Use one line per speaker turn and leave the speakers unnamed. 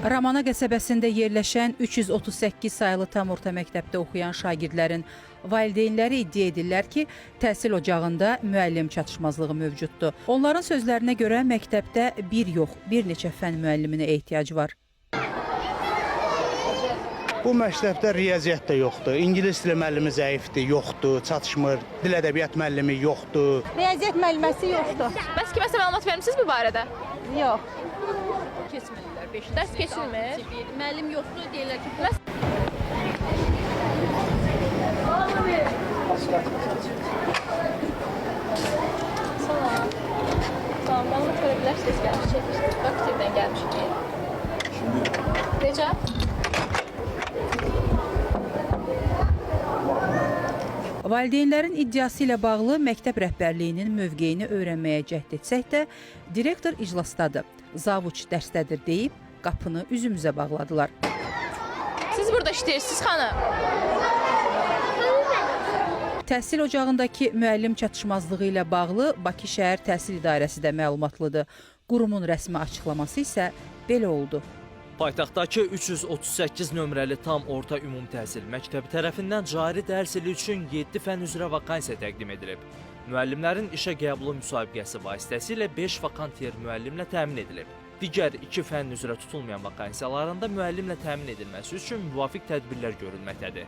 Ramana qəsəbəsində yerləşən 338 sayılı tam orta məktəbdə oxuyan şagirdlərin valideynləri iddia edirlər ki, təhsil ocağında müəllim çatışmazlığı mövcuddur. Onların sözlərinə görə məktəbdə bir yox, bir neçə fən müəlliminə ehtiyac var.
Bu məktəbdə riyaziyyat da yoxdur, ingilis dili müəllimi zəifdir, yoxdur, çatışmır, dil ədəbiyyat müəllimi yoxdur.
Riyaziyyat müəlliməsi yoxdur.
Bəs kiməsə məlumat vermisiniz bu barədə?
Yox.
Keçmirlər.
Dərs keçilmir.
Müəllim yoxdur, deyirlər ki,
Tamam, məlumat verə bilərsiniz, gəlmişik. Aktivdən gəlmişik. Necə?
Valideynlərin iddiası ilə bağlı məktəb rəhbərliyinin mövqeyini öyrənməyə cəhd etsək də, direktor iclasdadır, zavuç dərsdədir deyib, qapını üzümüzə bağladılar.
Siz burada işləyirsiniz, xanım.
Təhsil ocağındakı müəllim çatışmazlığı ilə bağlı Bakı Şəhər Təhsil İdarəsi də məlumatlıdır. Qurumun rəsmi açıqlaması isə belə oldu.
Paytaxtdakı 338 nömrəli tam orta ümumi təhsil məktəbi tərəfindən cari dərs ili üçün 7 fən üzrə vakansiya təqdim edilib. Müəllimlərin işə qəbulu müsabiqəsi vasitəsilə 5 vakantiyer müəllimlə təmin edilib. Digər 2 fən üzrə tutulmayan vakansiyalarında müəllimlə təmin edilməsi üçün müvafiq tədbirlər görülməkdədir.